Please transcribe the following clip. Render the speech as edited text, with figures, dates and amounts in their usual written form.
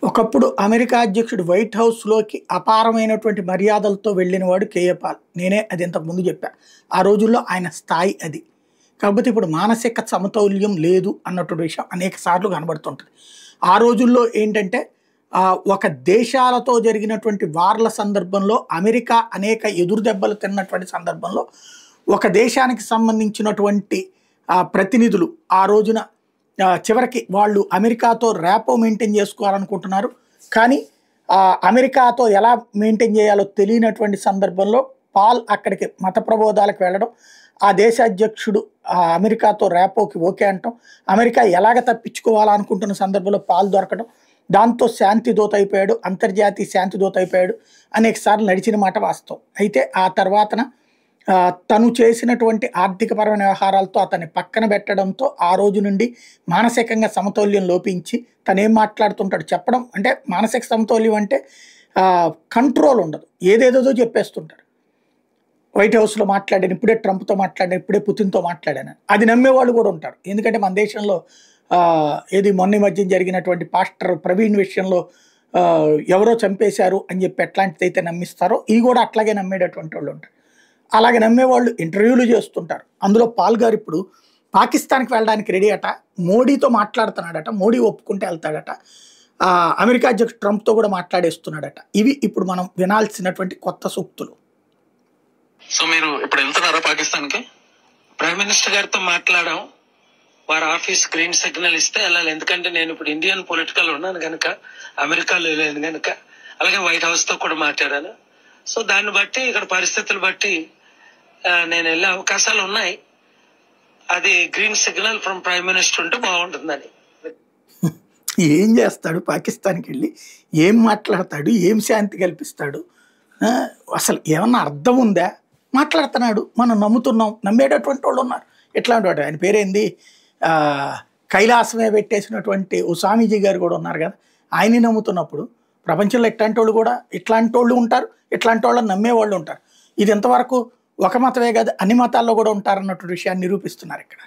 ఒకప్పుడు అమెరికా అధ్యక్షుడు వైట్ హౌస్‌లోకి అపారమైనటువంటి మర్యాదలతో వెళ్ళినవాడు కేఏ పాల్. నేనే అది ఇంతకుముందు చెప్పా. ఆ రోజుల్లో ఆయన స్థాయి అది. కాకపోతే ఇప్పుడు మానసిక సమతౌల్యం లేదు అన్నటువంటి విషయం అనేక సార్లు కనబడుతుంటది. ఆ రోజుల్లో ఏంటంటే ఒక దేశాలతో జరిగినటువంటి వార్ల సందర్భంలో అమెరికా అనేక ఎదురు దెబ్బలు తిన్నటువంటి సందర్భంలో ఒక దేశానికి సంబంధించినటువంటి ప్రతినిధులు ఆ రోజున చివరికి వాళ్ళు అమెరికాతో ర్యాపో మెయింటైన్ చేసుకోవాలనుకుంటున్నారు. కానీ అమెరికాతో ఎలా మెయింటైన్ చేయాలో తెలియనటువంటి సందర్భంలో పాల్ అక్కడికి మత ప్రబోధాలకు వెళ్ళడం, ఆ దేశ అధ్యక్షుడు అమెరికాతో ర్యాపోకి ఓకే అంటాం, అమెరికా ఎలాగ తప్పించుకోవాలనుకుంటున్న సందర్భంలో పాల్ దొరకడం, దాంతో శాంతి దూత అయిపోయాడు, అంతర్జాతీయ శాంతి దూత అయిపోయాడు. అనేక సార్లు నడిచిన మాట వాస్తవం. అయితే ఆ తర్వాతన తను చేసినటువంటి ఆర్థికపరమైన వ్యవహారాలతో అతన్ని పక్కన పెట్టడంతో ఆ రోజు నుండి మానసికంగా సమతౌల్యం లోపించి తనేం మాట్లాడుతుంటాడు చెప్పడం, అంటే మానసిక సమతౌల్యం అంటే కంట్రోల్ ఉండదు, ఏదేదో చెప్పేస్తుంటాడు. వైట్ హౌస్లో మాట్లాడాను, ఇప్పుడే ట్రంప్తో మాట్లాడాను, ఇప్పుడే పుతిన్తో మాట్లాడాను, అది నమ్మేవాళ్ళు కూడా ఉంటారు. ఎందుకంటే మన దేశంలో ఏది మొన్న మధ్య జరిగినటువంటి పాస్టర్ ప్రవీణ్ విషయంలో ఎవరో చంపేశారు అని చెప్పి ఎట్లాంటిది అయితే నమ్మిస్తారో ఇది కూడా అట్లాగే నమ్మేటటువంటి వాళ్ళు ఉంటారు. అలాగే నమ్మేవాళ్ళు ఇంటర్వ్యూలు చేస్తుంటారు. అందులో పాల్ గారు ఇప్పుడు పాకిస్తాన్కి వెళ్ళడానికి రెడీ అట, మోడీతో మాట్లాడుతున్నాడట, మోడీ ఒప్పుకుంటే వెళ్తాడట, అమెరికా అధ్యక్షుడు ట్రంప్తో కూడా మాట్లాడేస్తున్నాడట. ఇవి ఇప్పుడు మనం వినాల్సినటువంటి కొత్త సూక్తులు. సో మీరు ఇప్పుడు వెళ్తున్నారా పాకిస్తాన్కి? ప్రైమ్ మినిస్టర్ గారితో మాట్లాడాం, వారి ఆఫీస్ గ్రీన్ సిగ్నల్ ఇస్తే వెళ్ళాలి. ఎందుకంటే నేను ఇప్పుడు ఇండియన్ పొలిటికల్ ఉన్నాను కనుక, అమెరికాలో లేదు కనుక, అలాగే వైట్ హౌస్ తో కూడా మాట్లాడాను. సో దాన్ని బట్టి ఇక్కడ పరిస్థితులు బట్టి నేను వెళ్ళే అవకాశాలు ఉన్నాయి. అది green signal from prime minister ఉంటే బాగుంటుందని. ఏం చేస్తాడు పాకిస్తాన్కి వెళ్ళి, ఏం మాట్లాడతాడు, ఏం శాంతి కల్పిస్తాడు, అసలు ఏమన్నా అర్థం ఉందా? మాట్లాడుతున్నాడు, మనం నమ్ముతున్నాం, నమ్మేటటువంటి వాళ్ళు ఉన్నారు. ఎట్లాంటి వాడు, ఆయన పేరేంది, కైలాసమే పెట్టేసినటువంటి ఓ స్వామీజీ గారు కూడా ఉన్నారు కదా, ఆయన్ని నమ్ముతున్నప్పుడు ప్రపంచంలో ఇట్లాంటి వాళ్ళు కూడా ఇట్లాంటి వాళ్ళు ఉంటారు, ఇట్లాంటి వాళ్ళని నమ్మేవాళ్ళు ఉంటారు. ఇది ఎంతవరకు ఒక మతమే కాదు అన్ని మతాల్లో కూడా ఉంటారన్నటువంటి విషయాన్ని నిరూపిస్తున్నారు ఇక్కడ.